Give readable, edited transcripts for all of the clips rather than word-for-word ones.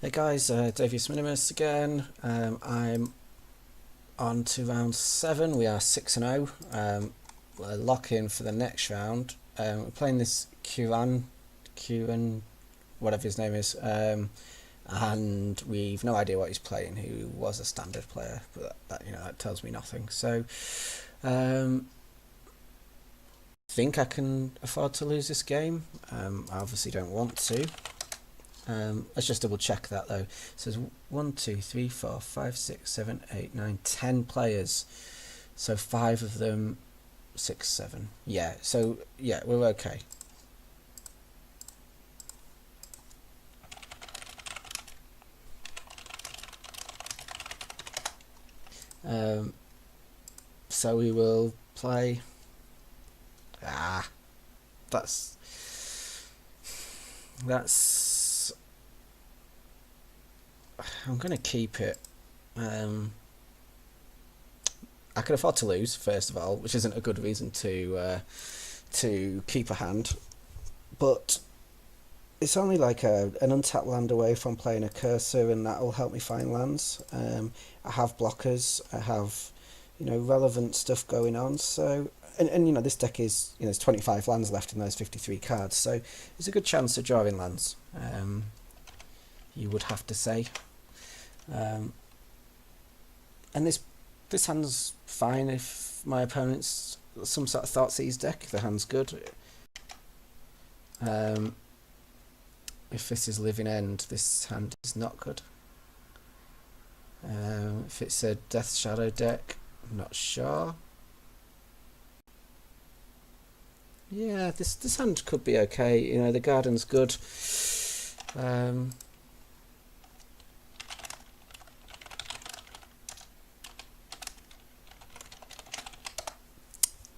Hey guys, Davius Minimus again. I'm on to round 7. We are 6-0. We're locking for the next round. We're playing this Q whatever his name is, and we've no idea what he's playing. He was a standard player, but that tells me nothing. So, I think I can afford to lose this game. I obviously don't want to. Let's just double check that though. It says 1, 2, 3, 4, 5, 6, 7, 8, 9, 10 players. So 5 of them, 6, 7. Yeah, so yeah, we're okay. So we will play. That's. I'm gonna keep it. I can afford to lose first of all, which isn't a good reason to keep a hand, but it's only like an untapped land away from playing a cursor, and that'll help me find lands. I have blockers. I have relevant stuff going on. So and this deck is there's 25 lands left in those 53 cards, so it's a good chance of drawing lands. You would have to say. And this hand's fine if my opponent's some sort of Thoughtseize deck. The hand's good. If this is Living End, this hand is not good. If it's a Death Shadow deck, I'm not sure. Yeah, this hand could be okay. The garden's good.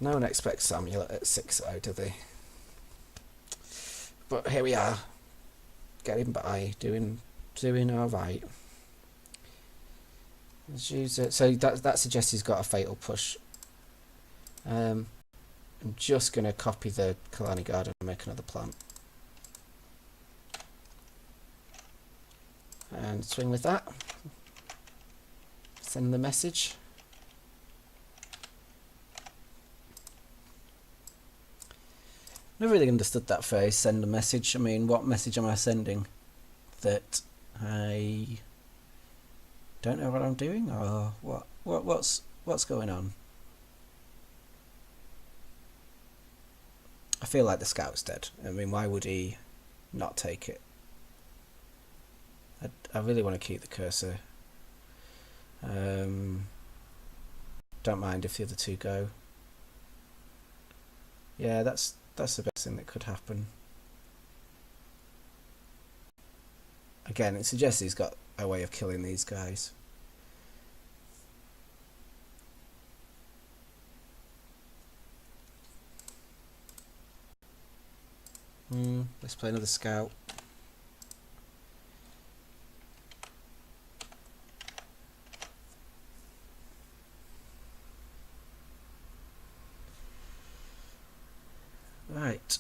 No one expects Amulet at 6-0, do they? But here we are, getting by, doing all right. Let's use it. So that suggests he's got a Fatal Push. I'm just gonna copy the Kalani Garden and make another plant, and swing with that. Send the message. Never really understood that phrase, send a message. I mean, what message am I sending? That I don't know what I'm doing, or what's going on? I feel like the scout's dead. I mean, why would he not take it? I really want to keep the cursor. Don't mind if the other two go. Yeah, that's the best thing that could happen. Again, it suggests he's got a way of killing these guys. Let's play another scout. Right.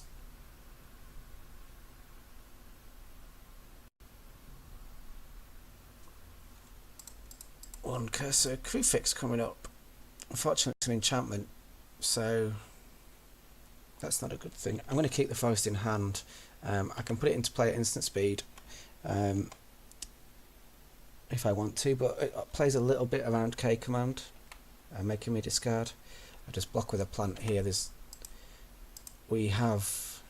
One cursor crew fix coming up. Unfortunately, it's an enchantment, so that's not a good thing. I'm going to keep the forest in hand. I can put it into play at instant speed if I want to, but it plays a little bit around K command, making me discard. I just block with a plant here. We have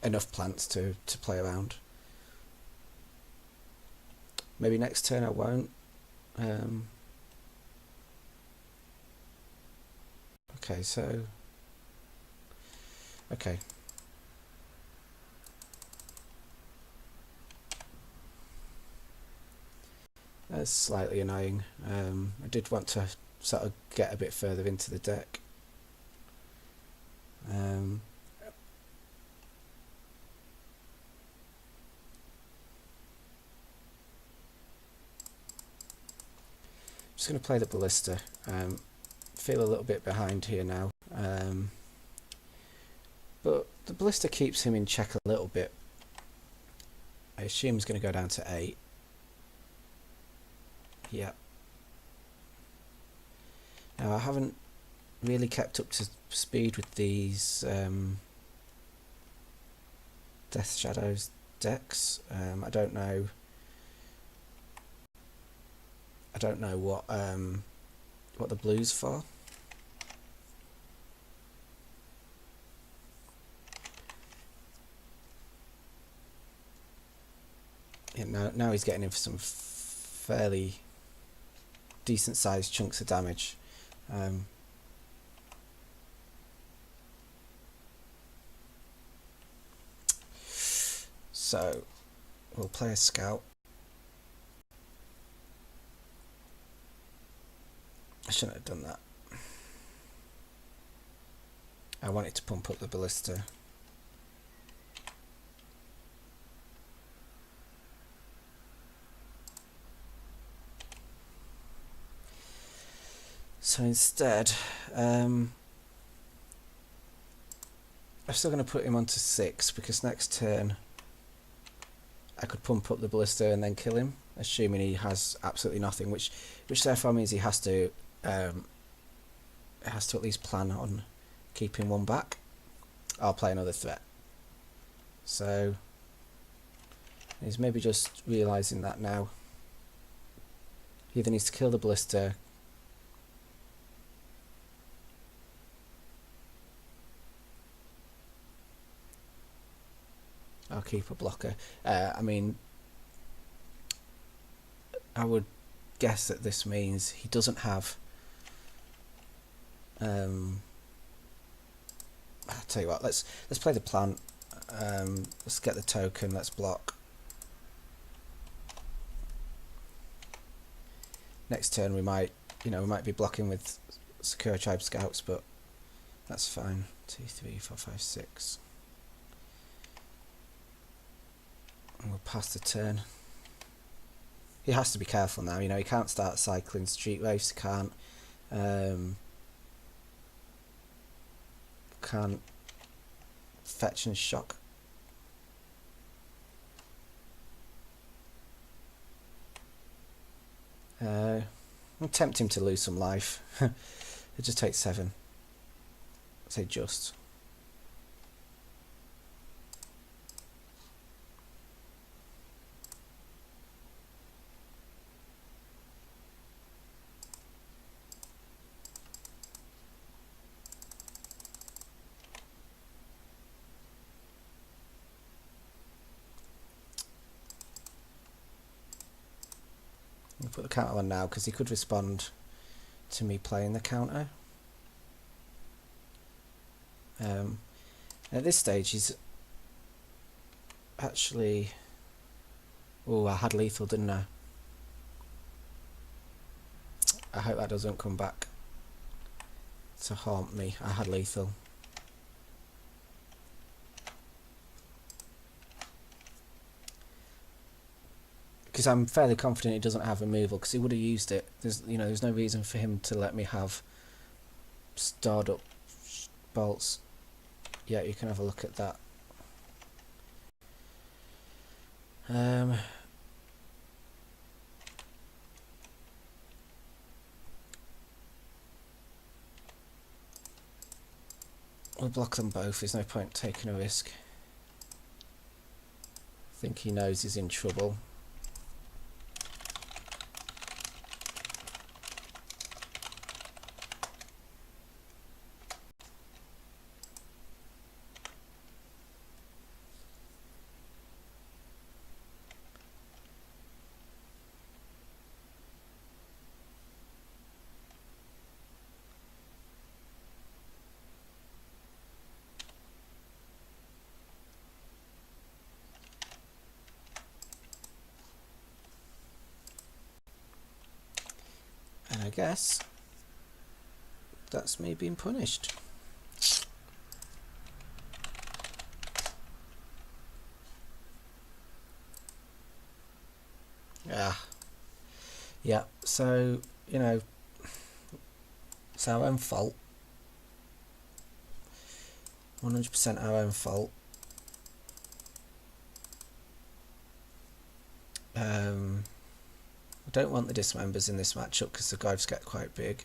enough plants to play around. Maybe next turn I won't. Okay, so okay. That's slightly annoying. I did want to sort of get a bit further into the deck. Just going to play the Ballista. Feel a little bit behind here now, but the Ballista keeps him in check a little bit. I assume he's going to go down to 8. Yeah. Now I haven't really kept up to speed with these Death Shadows decks. I don't know. I don't know what the blue's for. Yeah, now he's getting in for some fairly decent sized chunks of damage. So we'll play a scout. I shouldn't have done that. I wanted to pump up the ballista. So instead, I'm still going to put him onto 6 because next turn I could pump up the ballista and then kill him, assuming he has absolutely nothing, which therefore means he has to at least plan on keeping one back. I'll play another threat. So he's maybe just realising that now. He either needs to kill the ballista, I'll keep a blocker. I mean, I would guess that this means he doesn't have. I'll tell you what. Let's play the plant. Let's get the token. Let's block. Next turn we might be blocking with Sakura Tribe Scouts, but that's fine. 2, 3, 4, 5, 6. And we'll pass the turn. He has to be careful now. He can't start cycling street waves. Can't fetch and shock. I'll tempt him to lose some life. It just takes 7. I'd say just. I'll put the counter on now because he could respond to me playing the counter. At this stage he's actually... Oh, I had lethal, didn't I? I hope that doesn't come back to haunt me. I had lethal. Because I'm fairly confident he doesn't have removal, because he would have used it. There's no reason for him to let me have stored up bolts. Yeah, you can have a look at that. We'll block them both. There's no point taking a risk. I think he knows he's in trouble. And I guess that's me being punished. Yeah, so, it's our own fault. 100% our own fault. I don't want the dismembers in this matchup because the guides get quite big.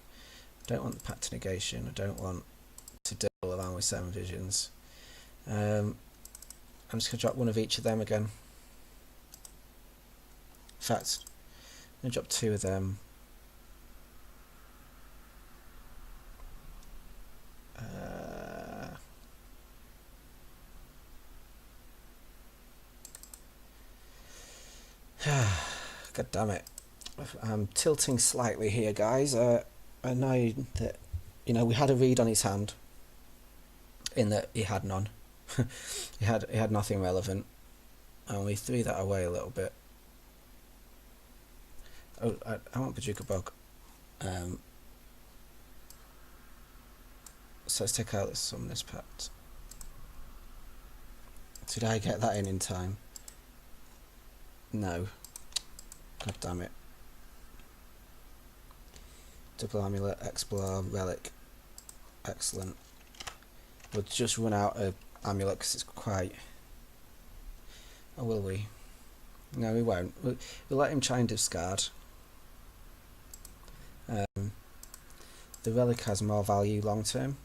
I don't want the Pact to Negation. I don't want to deal around with 7 visions. I'm just going to drop one of each of them again. In fact, I'm going to drop 2 of them. God damn it. I'm tilting slightly here, guys. I know that, you know, we had a read on his hand in that he had none. he had nothing relevant, and we threw that away a little bit. Oh, I want Bajuka Bog. So let's take out the Summoner's Pact. Did I get that in time? No. God damn it. Double Amulet, Explore, Relic. Excellent. We'll just run out of Amulet because it's quite... Or will we? No, we won't. We'll let him try and discard. The Relic has more value long term.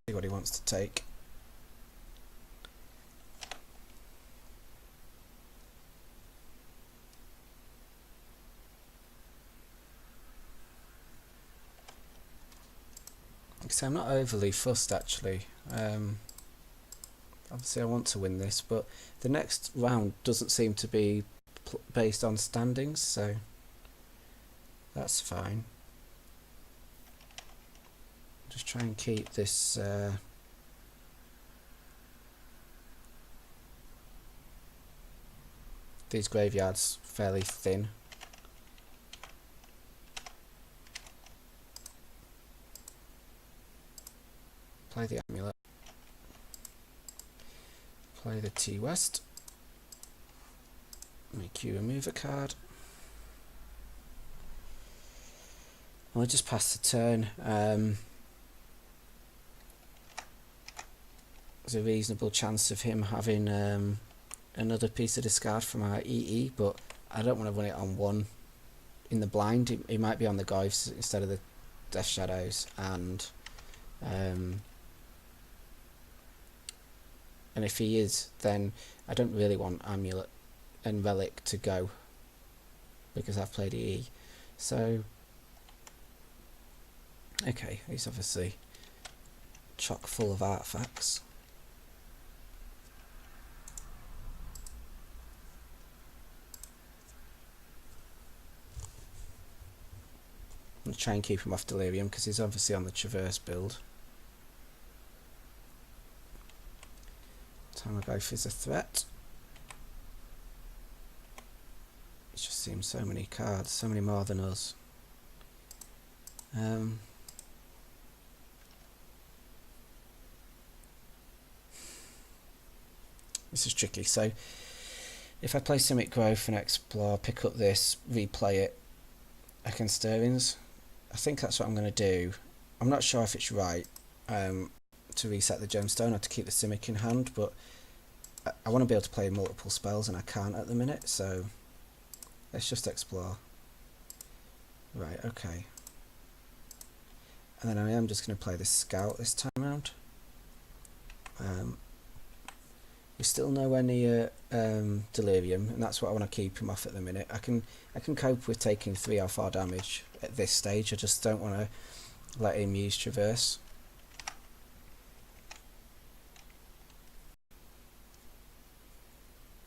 See what he wants to take. So I'm not overly fussed actually. Obviously I want to win this, but the next round doesn't seem to be based on standings, so that's fine. Just try and keep this these graveyards fairly thin. Play the Amulet. Play the T-West. Make you remove a card. We'll just pass the turn. There's a reasonable chance of him having another piece of discard from our EE, but I don't want to run it on one in the blind. He might be on the Goyfs instead of the Death Shadows, and if he is, then I don't really want Amulet and Relic to go because I've played EE. So okay, he's obviously chock full of artifacts. I'm going to try and keep him off Delirium because he's obviously on the Traverse build. Tamagotchi is a threat. It just seems so many cards, so many more than us. This is tricky. So if I play Simic Growth and Explore, pick up this, replay it, I can Stirrings. I think that's what I'm going to do. I'm not sure if it's right to reset the gemstone or to keep the Simic in hand, but I want to be able to play multiple spells and I can't at the minute, so let's just explore. Right, okay. And then I am just going to play the Scout this time around. We're still nowhere near Delirium, and that's what I want to keep him off at the minute. I can cope with taking 3 or 4 damage at this stage. I just don't want to let him use Traverse.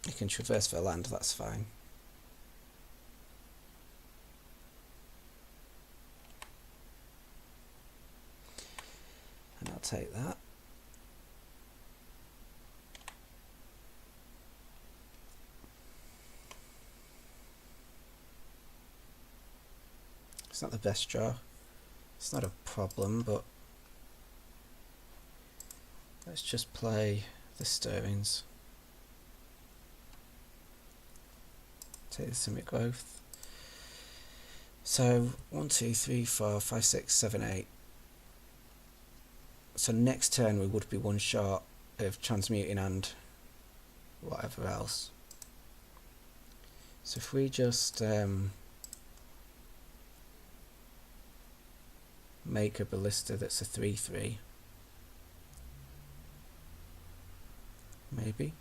You can traverse their land, that's fine. And I'll take that. It's not the best draw. It's not a problem, but let's just play the stirrings. Take the Simic Growth. So 1, 2, 3, 4, 5, 6, 7, 8. So next turn we would be one short of transmuting and whatever else. So if we just make a ballista that's a 3/3, maybe.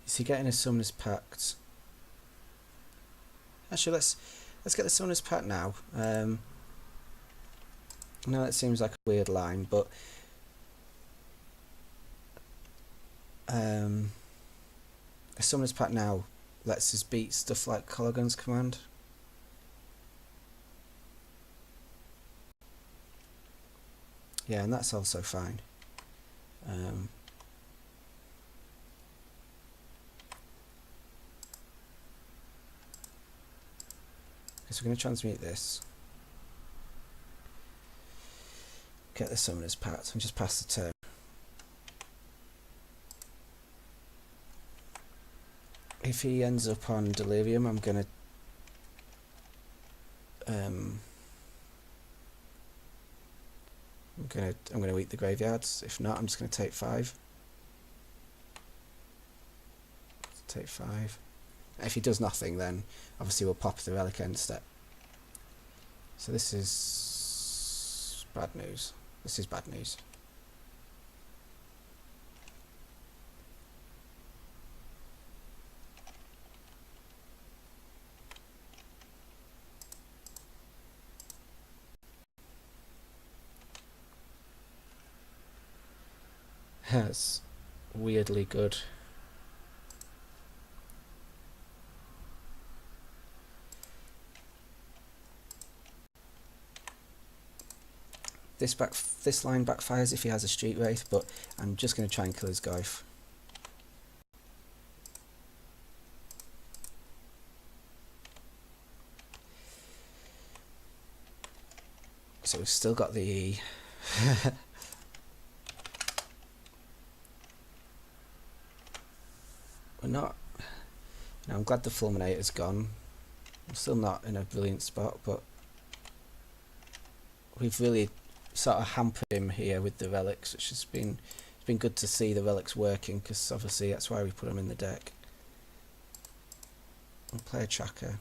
Is he getting a Summoner's Pact? Actually, let's get the Summoner's Pact now. Now that seems like a weird line, but a Summoner's Pact now lets us beat stuff like Colligan's Command. Yeah, and that's also fine. So we're going to transmute this. Get the Summoner's Pact and just pass the turn. If he ends up on Delirium, I'm gonna I'm gonna eat the graveyards. If not, I'm just gonna take 5. Take 5. If he does nothing, then obviously we'll pop the Relic end step. So this is bad news. This is bad news. That's weirdly good. This line backfires if he has a Street Wraith, but I'm just going to try and kill his Goyf. So we've still got the E. We're not... I'm glad the Fulminator's gone. I'm still not in a brilliant spot, but we've really sort of hampered him here with the relics, which has been... It's been good to see the relics working, because obviously that's why we put them in the deck. We'll play a tracker.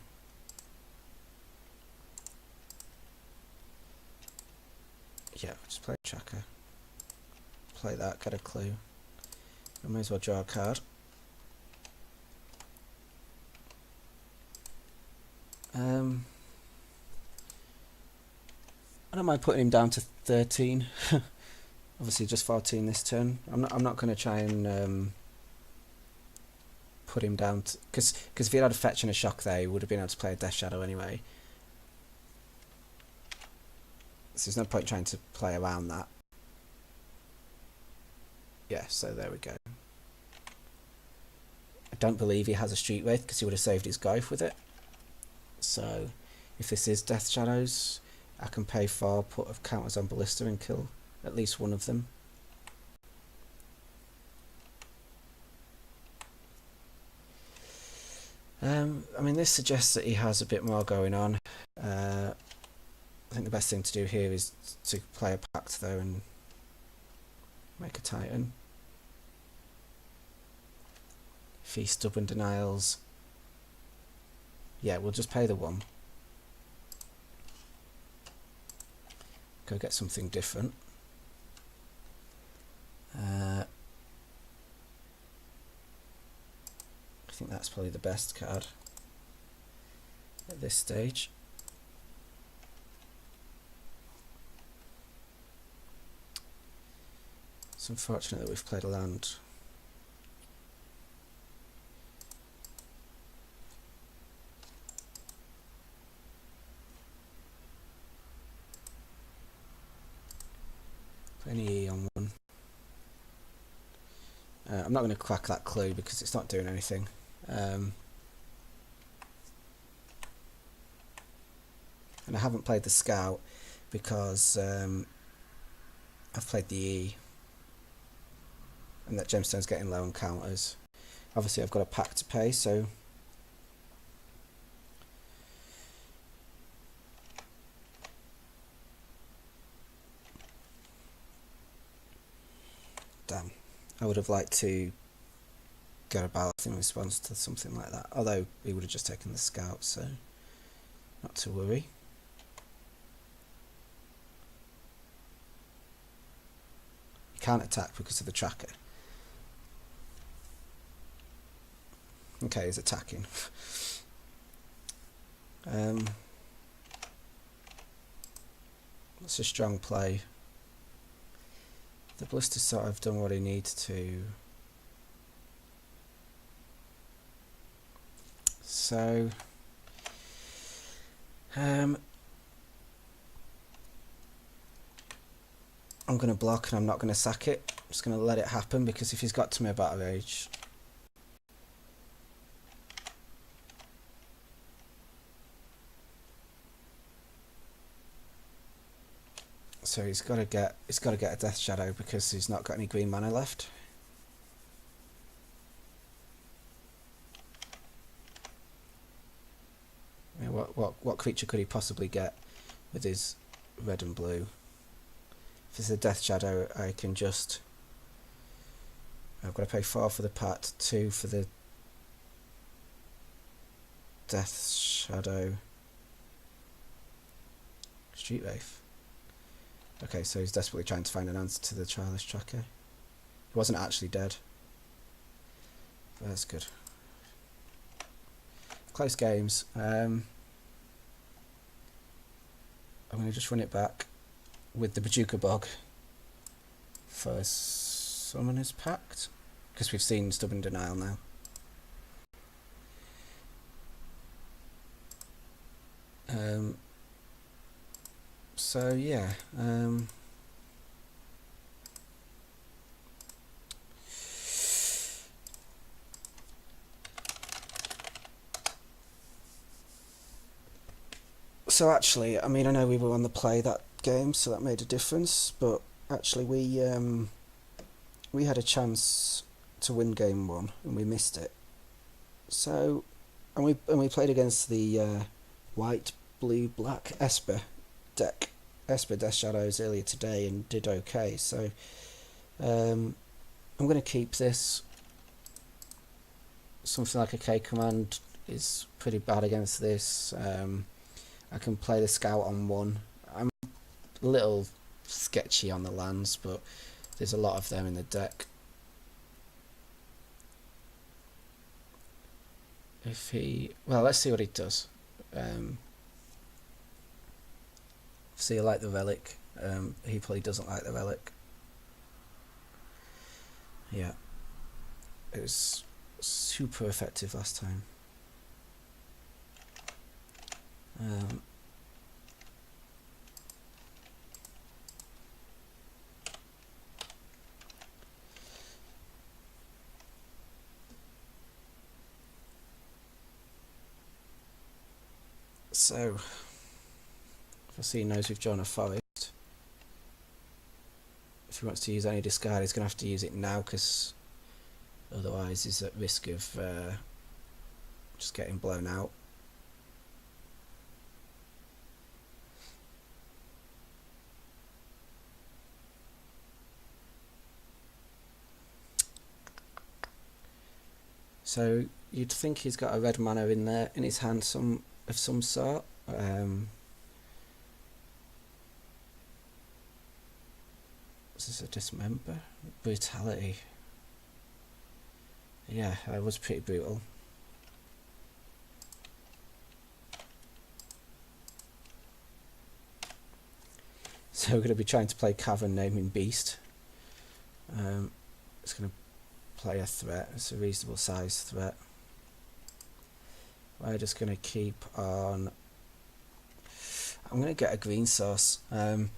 Yeah, just play a tracker. Play that, get a clue. I may as well draw a card. I don't mind putting him down to 13. Obviously just 14 this turn. I'm not going to try and put him down to... Because if he had a fetch and a shock there, he would have been able to play a Death Shadow anyway. So there's no point trying to play around that. Yeah, so there we go. I don't believe he has a Street Wraith because he would have saved his Goyf with it. So if this is Death Shadows, I can pay 4, put of counters on Ballista and kill at least one of them. I mean, this suggests that he has a bit more going on. I think the best thing to do here is to play a Pact though and make a Titan. If he stubborn denials, yeah, we'll just pay the 1. Go get something different. I think that's probably the best card at this stage. It's unfortunate that we've played a land. Any E on one. I'm not going to crack that clue because it's not doing anything. And I haven't played the scout because I've played the E, and that gemstone's getting low on counters. Obviously I've got a pack to pay, so damn, I would have liked to get a ballast in response to something like that, although he would have just taken the scout, so not to worry. He can't attack because of the tracker. Okay, he's attacking. That's a strong play. The blister's sort of done what he needs to. So I'm going to block and I'm not going to sack it. I'm just going to let it happen because if he's got to me about a rage, so he's got to get a death shadow because he's not got any green mana left. I mean, what creature could he possibly get with his red and blue? If it's a death shadow, I can just. I've got to pay 4 for the pat, 2 for the death shadow. Street Wraith. Okay, so he's desperately trying to find an answer to the Childish Tracker. He wasn't actually dead. But that's good. Close games. I'm going to just run it back with the Bajuka Bog for Summoner's Pact, because we've seen Stubborn Denial now. So yeah, so actually, I mean, I know we were on the play that game, so that made a difference, but actually we had a chance to win game 1 and we missed it. So, and we played against the white, blue, black Esper deck, Esper Death Shadows, earlier today and did okay. So I'm going to keep this. Something like a K command is pretty bad against this. I can play the scout on 1. I'm a little sketchy on the lands, but there's a lot of them in the deck. If he, well, let's see what he does. See, I like the relic. He probably doesn't like the relic. Yeah, it was super effective last time. So, if I see he knows we've drawn a forest, if he wants to use any discard, he's going to have to use it now, because otherwise he's at risk of just getting blown out. So you'd think he's got a red mana in there in his hand, of some sort. Is this a dismember? Brutality. Yeah, that was pretty brutal. So we're going to be trying to play Cavern Naming Beast. It's going to play a threat. It's a reasonable size threat. We're just going to keep on. I'm going to get a green source. Don't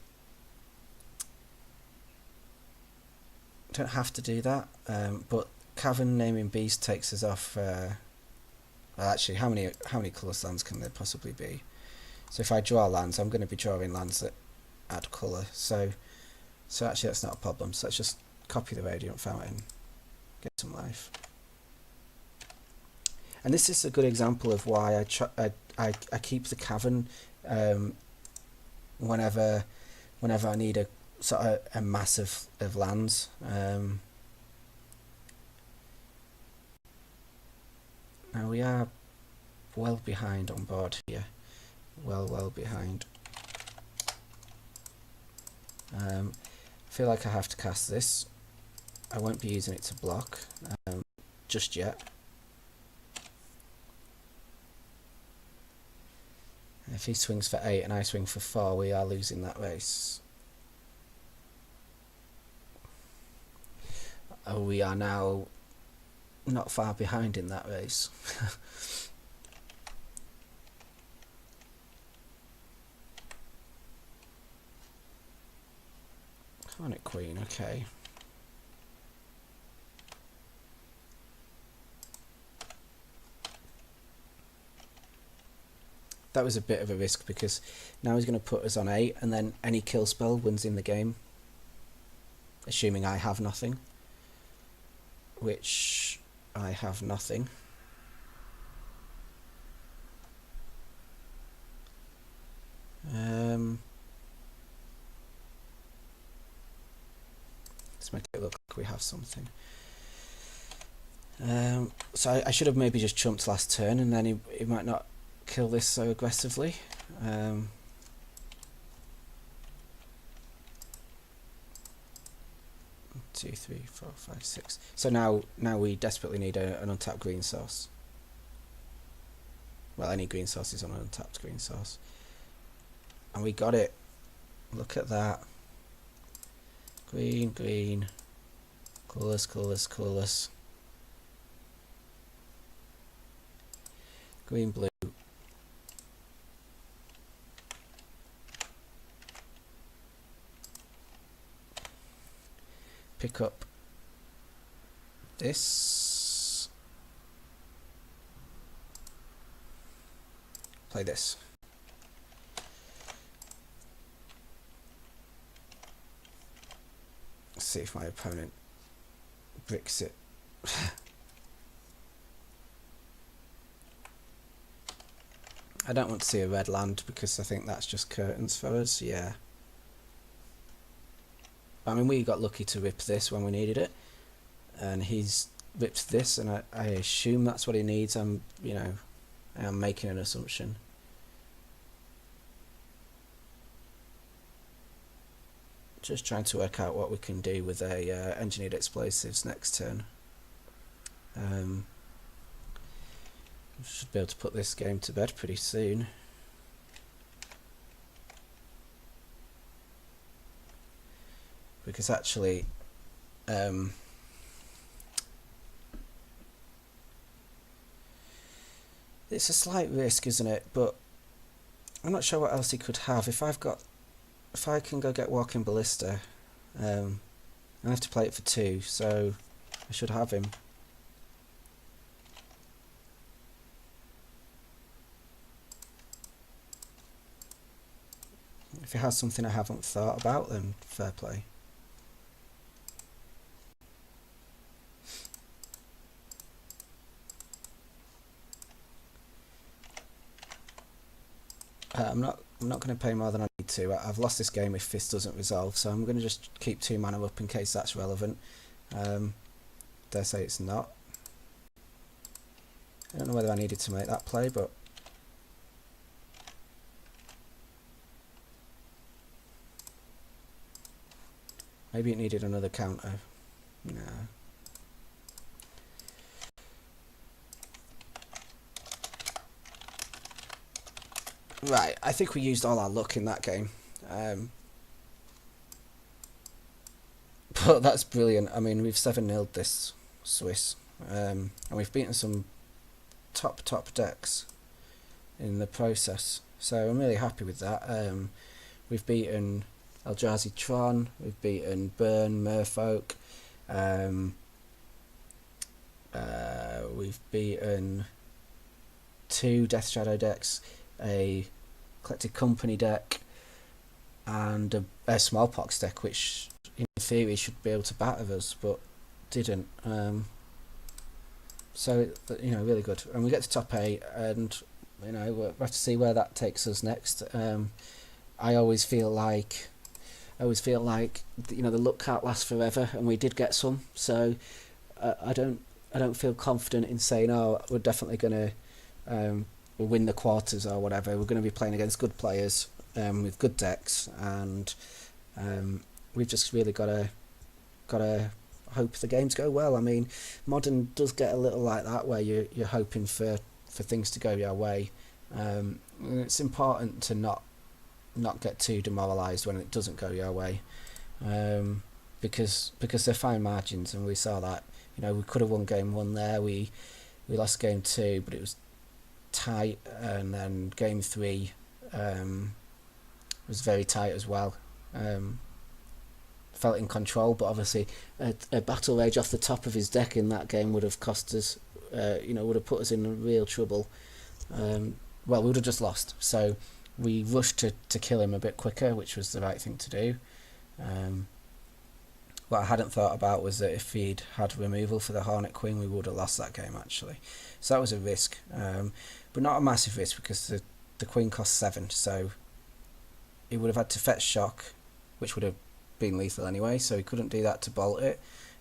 have to do that, but Cavern naming beast takes us off. Well, actually, how many colourless lands can there possibly be? So if I draw lands, I'm going to be drawing lands that add colour. So actually, that's not a problem. So let's just copy the Radiant Fountain, get some life. And this is a good example of why I keep the Cavern whenever I need a sort of a mass of lands. Now we are well behind on board here. Well behind. I feel like I have to cast this. I won't be using it to block just yet. If he swings for 8 and I swing for 4, we are losing that race. Oh, we are now not far behind in that race. Come on it, Queen, okay. That was a bit of a risk because now he's going to put us on 8 and then any kill spell wins in the game. Assuming I have nothing. Which I have nothing. Let's make it look like we have something. So I should have maybe just chumped last turn and then he might not kill this so aggressively. 2, 3, 4, 5, 6. So now we desperately need an untapped green source. Well, any green source is on an untapped green source. And we got it. Look at that. Green, green. Colourless, colourless, colourless. Green, blue. Pick up this. Play this. Let's see if my opponent bricks it. I don't want to see a red land because I think that's just curtains for us, yeah. I mean, we got lucky to rip this when we needed it, and he's ripped this, and I assume that's what he needs. I'm making an assumption. Just trying to work out what we can do with a engineered explosives next turn. Should be able to put this game to bed pretty soon. Because actually, it's a slight risk, isn't it? But I'm not sure what else he could have. If I can go get Walking Ballista, I have to play it for 2, so I should have him. If he has something I haven't thought about, then fair play. I'm not going to pay more than I need to. I've lost this game if Fist doesn't resolve, so I'm going to just keep 2 mana up in case that's relevant. Dare say it's not. I don't know whether I needed to make that play, but maybe it needed another counter. No. Right, I think we used all our luck in that game. but that's brilliant. I mean, we've 7-0'd this Swiss, and we've beaten some top decks in the process. So I'm really happy with that. We've beaten Eldrazi Tron, we've beaten Burn, Merfolk, we've beaten 2 Death Shadow decks, a Collected Company deck, and a Smallpox deck, which in theory should be able to batter us, but didn't. So, really good. And we get to top 8, and we'll have to see where that takes us next. I always feel like the luck can't last forever, and we did get some. So I don't feel confident in saying, oh, we're definitely going to win the quarters or whatever. We're going to be playing against good players with good decks, and we've just really got to hope the games go well. I mean, Modern does get a little like that, where you're hoping for things to go your way. It's important to not get too demoralised when it doesn't go your way, because they're fine margins, and we saw that. We could have won game 1 there. We lost game 2, but it was tight, and then game 3 was very tight as well. Felt in control, but obviously a battle rage off the top of his deck in that game would have cost us, would have put us in real trouble. We would have just lost. So we rushed to kill him a bit quicker, which was the right thing to do. What I hadn't thought about was that if he'd had removal for the Hornet Queen, we would have lost that game, actually. So that was a risk, but not a massive risk, because the Queen cost 7, so he would have had to fetch Shock, which would have been lethal anyway, so he couldn't do that to bolt it.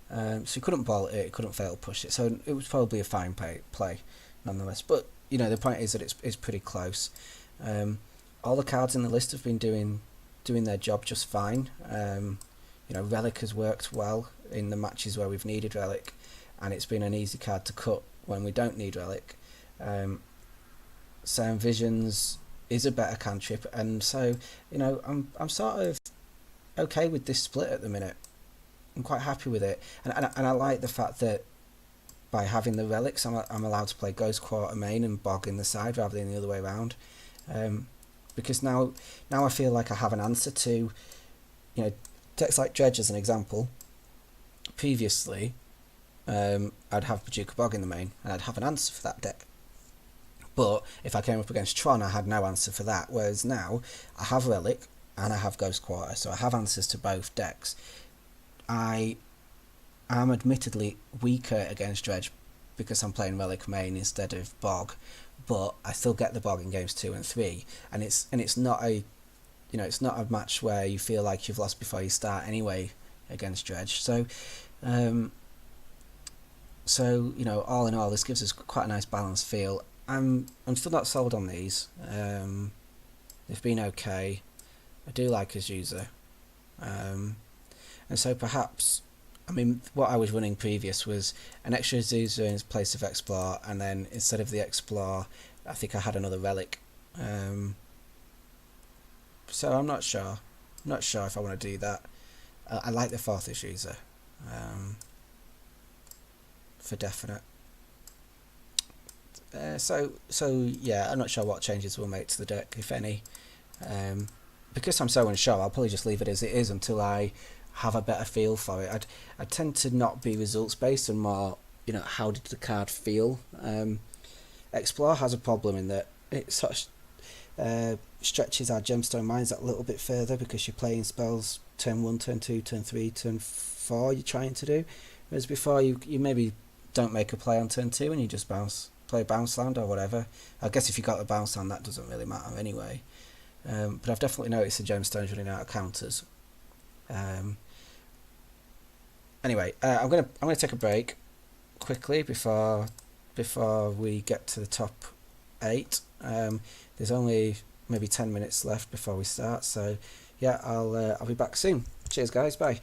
So he couldn't bolt it, he couldn't fail push it, so it was probably a fine play nonetheless. But the point is that it's pretty close. All the cards in the list have been doing their job just fine. Relic has worked well in the matches where we've needed Relic, and it's been an easy card to cut when we don't need Relic. Sound Visions is a better cantrip, and so I'm sort of okay with this split at the minute. I'm quite happy with it, and I like the fact that by having the relics, I'm allowed to play Ghost Quarter main and Bog in the side rather than the other way around, because now I feel like I have an answer to decks like Dredge as an example. Previously, I'd have Paducah Bog in the main, and I'd have an answer for that deck. But if I came up against Tron, I had no answer for that. Whereas now, I have Relic and I have Ghost Quarter, so I have answers to both decks. I am admittedly weaker against Dredge because I'm playing Relic main instead of Bog, but I still get the Bog in games 2 and 3, and it's not a it's not a match where you feel like you've lost before you start anyway against Dredge. So all in all, this gives us quite a nice balanced feel. I'm still not sold on these. They've been okay. I do like his user, and so perhaps, what I was running previous was an extra Azusa in place of Explore, and then instead of the Explore, I think I had another Relic. So I'm not sure. I'm not sure if I want to do that. I like the 4th Azusa, for definite. So yeah, I'm not sure what changes we'll make to the deck, if any. Because I'm so unsure, I'll probably just leave it as it is until I have a better feel for it. I tend to not be results based and more, how did the card feel. Explore has a problem in that it sort of stretches our gemstone mines that little bit further, because you're playing spells turn 1, turn 2, turn 3, turn 4 you're trying to do. Whereas before you maybe don't make a play on turn 2 and you just play bounce land or whatever. I guess if you got the bounce land, that doesn't really matter anyway. But I've definitely noticed the gemstones running out of counters. Anyway, I'm gonna take a break quickly before we get to the top 8. There's only maybe 10 minutes left before we start, so yeah, I'll be back soon. Cheers, guys. Bye.